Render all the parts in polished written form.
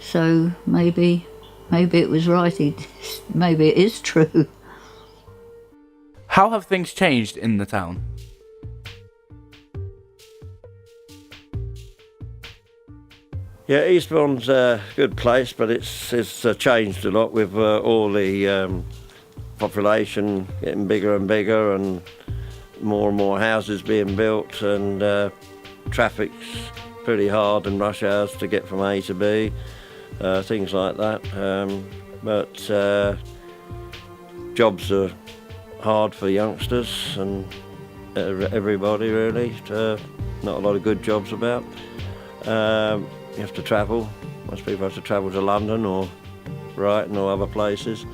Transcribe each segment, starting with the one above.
So maybe it was right. Maybe it is true. How have things changed in the town? Yeah, Eastbourne's a good place, but it's changed a lot with all the population getting bigger and bigger, and more houses being built, and traffic's pretty hard in rush hours to get from A to B, things like that. But jobs are hard for youngsters and everybody really. Not a lot of good jobs about. You have to travel. Most people have to travel to London or Brighton or other places.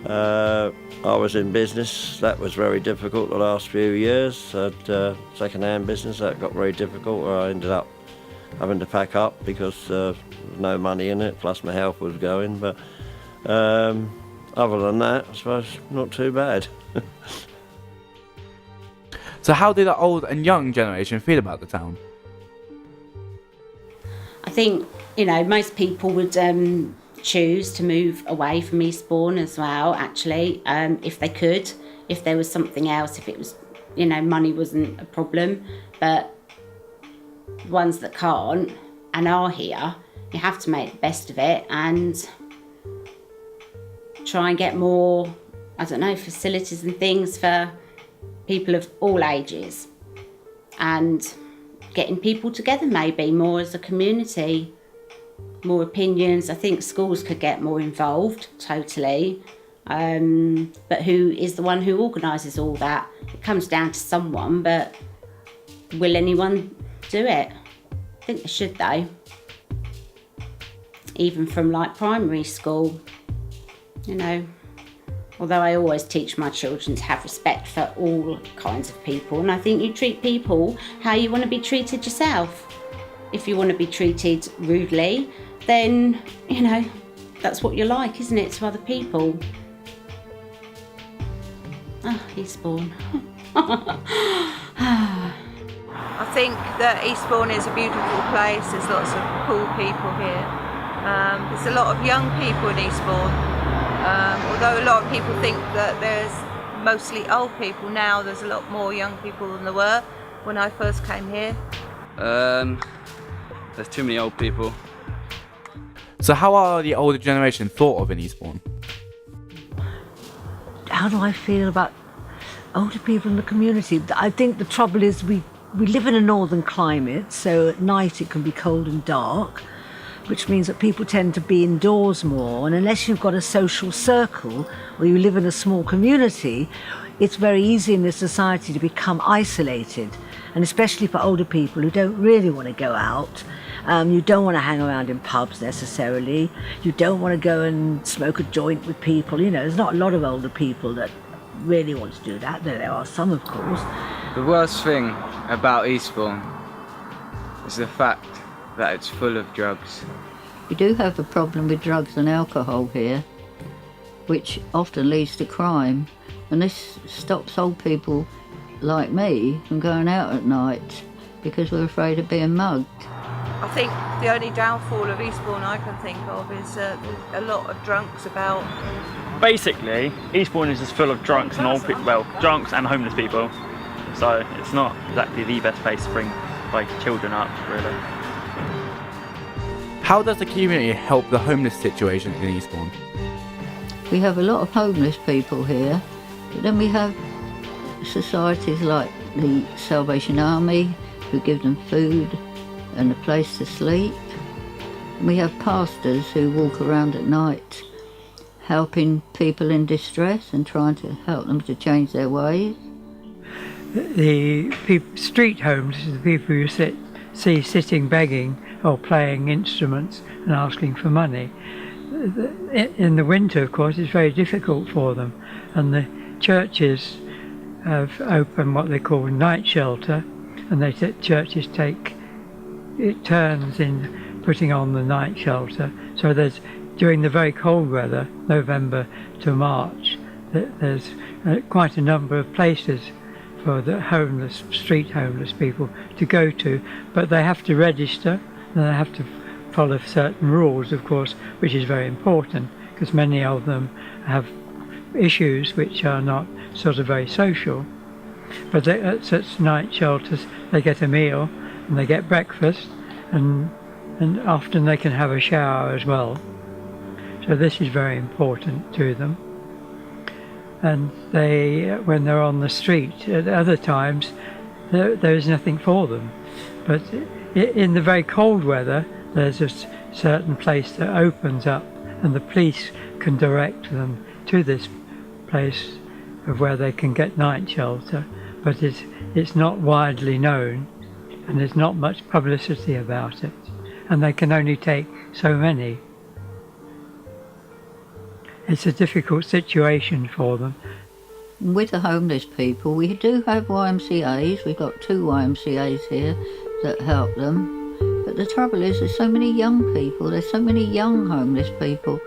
I was in business. That was very difficult the last few years. I had second-hand business. That got very difficult, where I ended up having to pack up because no money in it, plus my health was going. But other than that, I suppose not too bad. So how do the old and young generation feel about the town? I think, most people would choose to move away from Eastbourne as well, actually, if they could, if there was something else, if it was, money wasn't a problem. But the ones that can't and are here, you have to make the best of it and try and get more, facilities and things for people of all ages, and getting people together maybe more as a community, more opinions. I think schools could get more involved, totally. But who is the one who organises all that? It comes down to someone, but will anyone do it? I think they should though. Even from primary school, Although I always teach my children to have respect for all kinds of people, and I think you treat people how you want to be treated yourself. If you want to be treated rudely, then, that's what you're like, isn't it, to other people? Eastbourne. I think that Eastbourne is a beautiful place. There's lots of cool people here. There's a lot of young people in Eastbourne. Although a lot of people think that there's mostly old people now, there's a lot more young people than there were when I first came here. There's too many old people. So how are the older generation thought of in Eastbourne? How do I feel about older people in the community? I think the trouble is we live in a northern climate, so at night it can be cold and dark, which means that people tend to be indoors more, and unless you've got a social circle or you live in a small community, it's very easy in this society to become isolated, and especially for older people who don't really want to go out. You don't want to hang around in pubs necessarily. You don't want to go and smoke a joint with people. There's not a lot of older people that really want to do that, though there are some, of course. The worst thing about Eastbourne is the fact that it's full of drugs. We do have a problem with drugs and alcohol here, which often leads to crime, and this stops old people like me from going out at night because we're afraid of being mugged. I think the only downfall of Eastbourne I can think of is there's a lot of drunks about. Basically, Eastbourne is just full of drunks and drunks and homeless people. So it's not exactly the best place to bring children up, really. How does the community help the homeless situation in Eastbourne? We have a lot of homeless people here, but then we have societies like the Salvation Army who give them food and a place to sleep. And we have pastors who walk around at night helping people in distress and trying to help them to change their ways. The street homes is the people you see sitting begging or playing instruments and asking for money. In the winter, of course, it's very difficult for them, and the churches have opened what they call night shelter, and churches take turns in putting on the night shelter. So during the very cold weather, November to March, there's quite a number of places for the street homeless people to go to, but they have to register, and they have to follow certain rules, of course, which is very important, because many of them have issues which are not sort of very social. But at such night shelters, they get a meal and they get breakfast, and often they can have a shower as well. So this is very important to them. And they, when they're on the street, at other times, there is nothing for them. But in the very cold weather, there's a certain place that opens up, and the police can direct them to this place of where they can get night shelter. But it's not widely known, and there's not much publicity about it, and they can only take so many. It's a difficult situation for them. With the homeless people, we do have YMCAs. We've got 2 YMCAs here that help them. But the trouble is, there's so many young people, there's so many young homeless people.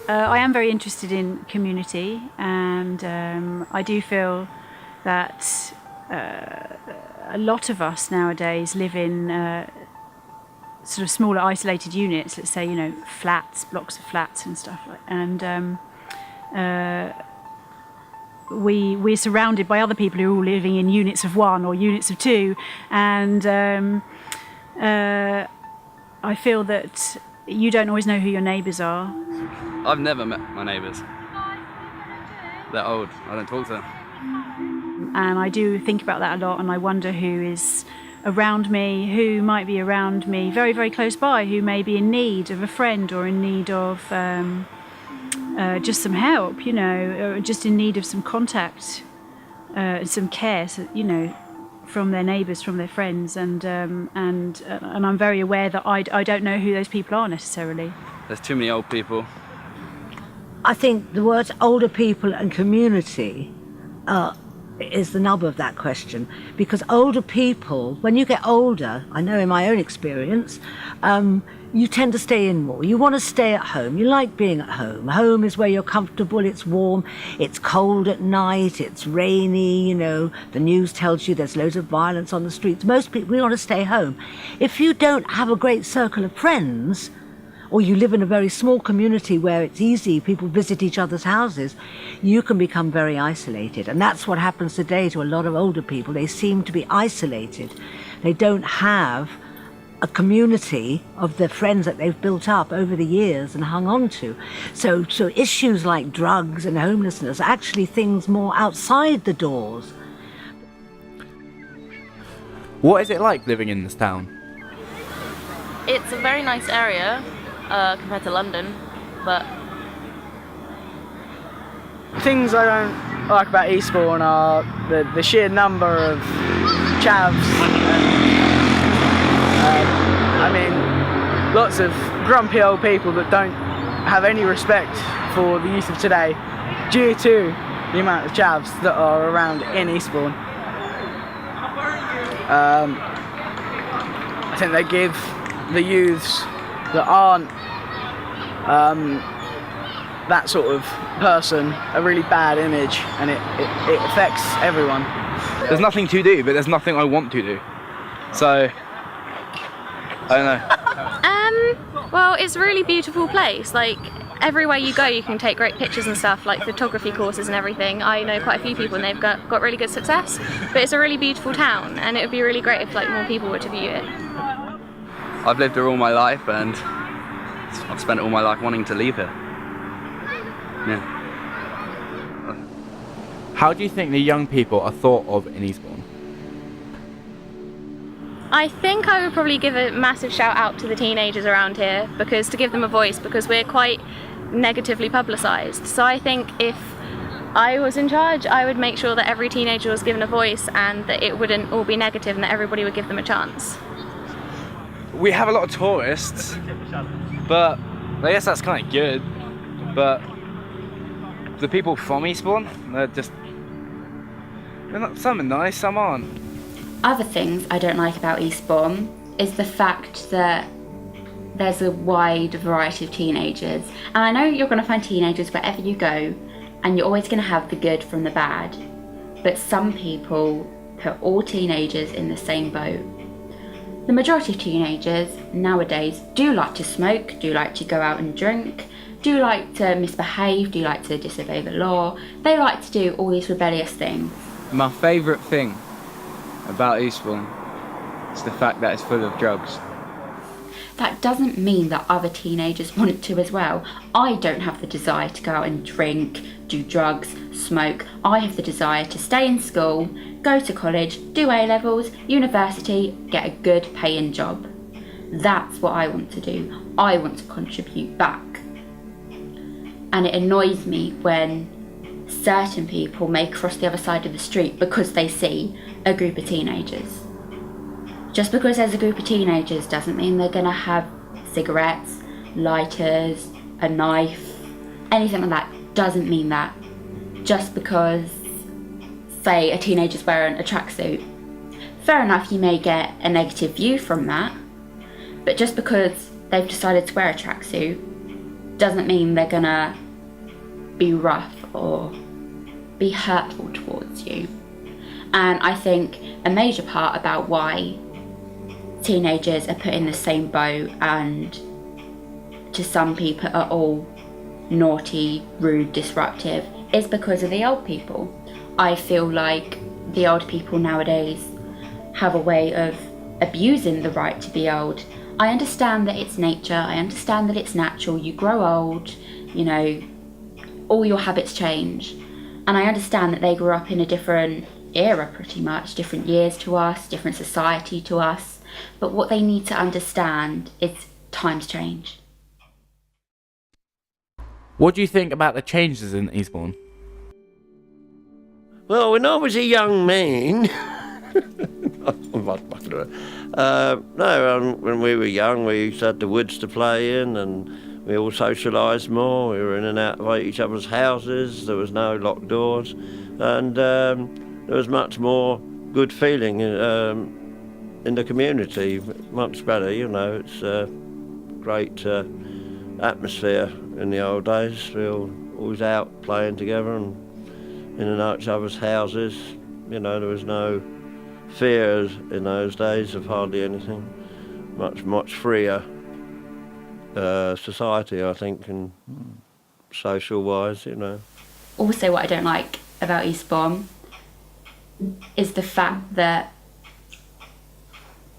I am very interested in community, and I do feel that a lot of us nowadays live in sort of smaller isolated units, let's say, you know, flats, blocks of flats and stuff like that. And we're surrounded by other people who are all living in units of 1 or units of 2, and I feel that you don't always know who your neighbours are. I've never met my neighbours. They're old, I don't talk to them. And I do think about that a lot, and I wonder who is around me, who might be around me very, very close by, who may be in need of a friend or in need of just some help, you know, or just in need of some contact, some care, so, you know, from their neighbours, from their friends, and I'm very aware that I don't know who those people are necessarily. There's too many old people. I think the words older people and community is the nub of that question, because older people, when you get older, I know in my own experience, you tend to stay in more. You want to stay at home. You like being at home. Home is where you're comfortable, it's warm, it's cold at night, it's rainy, you know, the news tells you there's loads of violence on the streets. Most people, we want to stay home. If you don't have a great circle of friends, or you live in a very small community where it's easy, people visit each other's houses, you can become very isolated. And that's what happens today to a lot of older people. They seem to be isolated. They don't have a community of their friends that they've built up over the years and hung on to. So issues like drugs and homelessness are actually things more outside the doors. What is it like living in this town? It's a very nice area compared to London, but things I don't like about Eastbourne are the sheer number of chavs. I mean, lots of grumpy old people that don't have any respect for the youth of today due to the amount of chavs that are around in Eastbourne. I think they give the youths that aren't that sort of person a really bad image, and it affects everyone. There's nothing to do, but there's nothing I want to do. So, I don't know. Well, it's a really beautiful place. Like, everywhere you go you can take great pictures and stuff, like photography courses and everything. I know quite a few people and they've got really good success, but it's a really beautiful town, and it would be really great if like more people were to view it. I've lived here all my life, and I've spent all my life wanting to leave here. Yeah. How do you think the young people are thought of in Eastbourne? I think I would probably give a massive shout out to the teenagers around here, because to give them a voice, because we're quite negatively publicised. So I think if I was in charge, I would make sure that every teenager was given a voice, and that it wouldn't all be negative, and that everybody would give them a chance. We have a lot of tourists, but I guess that's kind of good. But the people from Eastbourne, some are nice, some aren't. Other things I don't like about Eastbourne is the fact that there's a wide variety of teenagers. And I know you're going to find teenagers wherever you go, and you're always going to have the good from the bad. But some people put all teenagers in the same boat. The majority of teenagers nowadays do like to smoke, do like to go out and drink, do like to misbehave, do like to disobey the law. They like to do all these rebellious things. My favourite thing about Eastbourne is the fact that it's full of drugs. That doesn't mean that other teenagers want to as well. I don't have the desire to go out and drink, do drugs, smoke. I have the desire to stay in school, go to college, do A-levels, university, get a good paying job. That's what I want to do. I want to contribute back. And it annoys me when certain people may cross the other side of the street because they see a group of teenagers. Just because there's a group of teenagers doesn't mean they're going to have cigarettes, lighters, a knife, anything like that. Doesn't mean that. Just because, say, a teenager's wearing a tracksuit. Fair enough, you may get a negative view from that, but just because they've decided to wear a tracksuit doesn't mean they're going to be rough or be hurtful towards you. And I think a major part about why teenagers are put in the same boat and to some people are all naughty, rude, disruptive is because of the old people. I feel like the old people nowadays have a way of abusing the right to be old. I understand that it's nature, I understand that it's natural, you grow old, you know, all your habits change. And I understand that they grew up in a different era pretty much, different years to us, different society to us. But what they need to understand is times change. What do you think about the changes in Eastbourne? Well, when I was a young man, when we were young, we used to have the woods to play in, and we all socialised more. We were in and out of each other's houses. There was no locked doors, and there was much more good feeling in the community. Much better, you know. It's a great atmosphere in the old days. We were always out playing together and in and out each other's houses. You know, there was no fears in those days of hardly anything. Much freer society, I think, and social-wise, you know. Also, what I don't like about Eastbourne is the fact that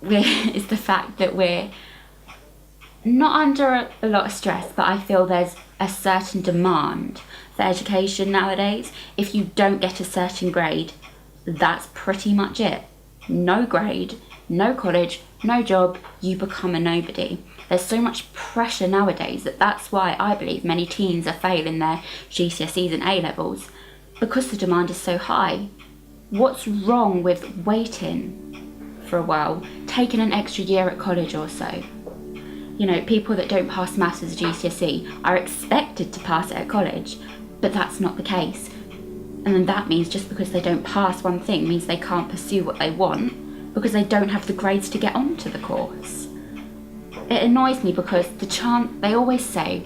we're not under a lot of stress, but I feel there's a certain demand for education nowadays. If you don't get a certain grade, that's pretty much it. No grade, no college, no job, you become a nobody. There's so much pressure nowadays that's why I believe many teens are failing their GCSEs and A-levels, because the demand is so high. What's wrong with waiting for a while, taking an extra year at college or so? You know, people that don't pass maths as a GCSE are expected to pass it at college, but that's not the case. And then that means just because they don't pass one thing means they can't pursue what they want because they don't have the grades to get onto the course. It annoys me because they always say,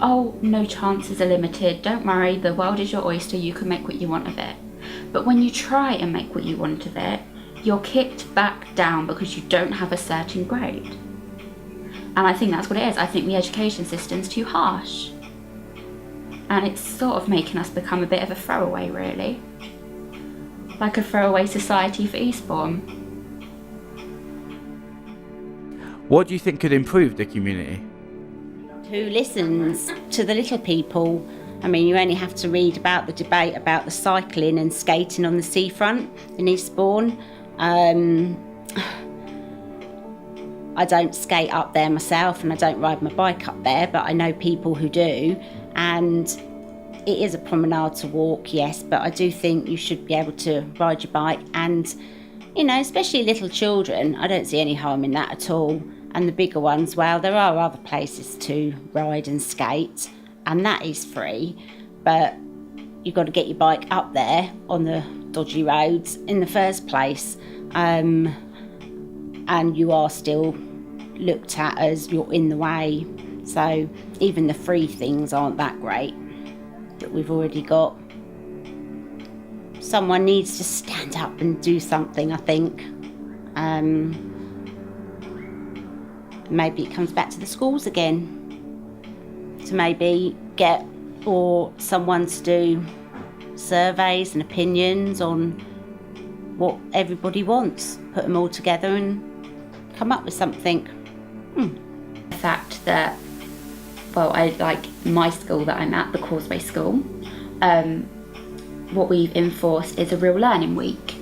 oh, no chances are limited, don't worry, the world is your oyster, you can make what you want of it. But when you try and make what you want of it, you're kicked back down because you don't have a certain grade. And I think that's what it is. I think the education system's too harsh. And it's sort of making us become a bit of a throwaway, really. Like a throwaway society for Eastbourne. What do you think could improve the community? Who listens to the little people? I mean, you only have to read about the debate about the cycling and skating on the seafront in Eastbourne. I don't skate up there myself and I don't ride my bike up there, but I know people who do, and it is a promenade to walk, yes, but I do think you should be able to ride your bike, and, you know, especially little children, I don't see any harm in that at all. And the bigger ones, well, there are other places to ride and skate, and that is free, but you've got to get your bike up there on the dodgy roads in the first place. And you are still looked at as you're in the way. So even the free things aren't that great that we've already got. Someone needs to stand up and do something, I think. maybe it comes back to the schools again, to maybe get or someone to do surveys and opinions on what everybody wants, put them all together and come up with something. The fact that, well, I like my school that I'm at, the Causeway School, what we've enforced is a real learning week,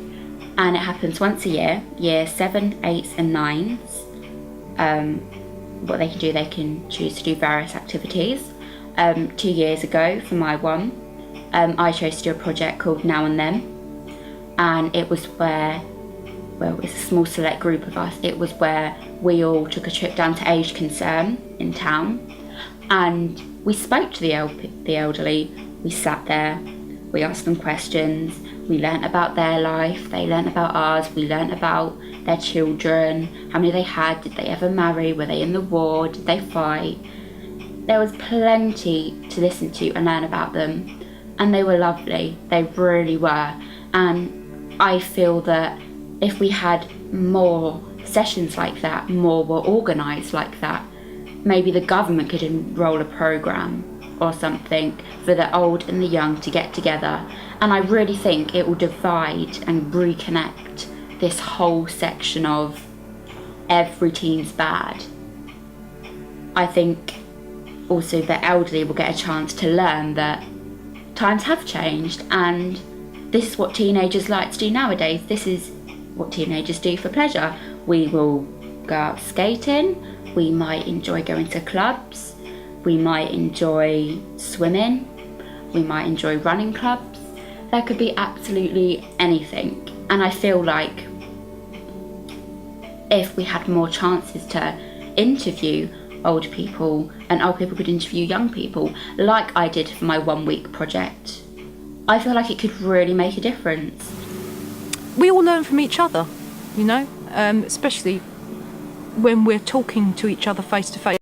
and it happens once a year, year 7, 8s and 9s. What they can do, they can choose to do various activities. 2 years ago for my one, I chose to do a project called Now and Then, and it was where, well, it was a small select group of us, it was where we all took a trip down to Aged Concern in town, and we spoke to the elderly. We sat there, we asked them questions, we learnt about their life, they learnt about ours, we learnt about their children, how many they had, did they ever marry, were they in the war, did they fight. There was plenty to listen to and learn about them, and they were lovely, they really were. And I feel that if we had more sessions like that, more were organised like that, maybe the government could enrol a programme or something for the old and the young to get together. And I really think it will divide and reconnect this whole section of every teen's bad. I think also the elderly will get a chance to learn that times have changed, and this is what teenagers like to do nowadays. This is what teenagers do for pleasure. We will go out skating, we might enjoy going to clubs, we might enjoy swimming, we might enjoy running clubs. There could be absolutely anything. And I feel like if we had more chances to interview old people, and old people could interview young people, like I did for my 1 week project, I feel like it could really make a difference. We all learn from each other, you know, especially when we're talking to each other face to face.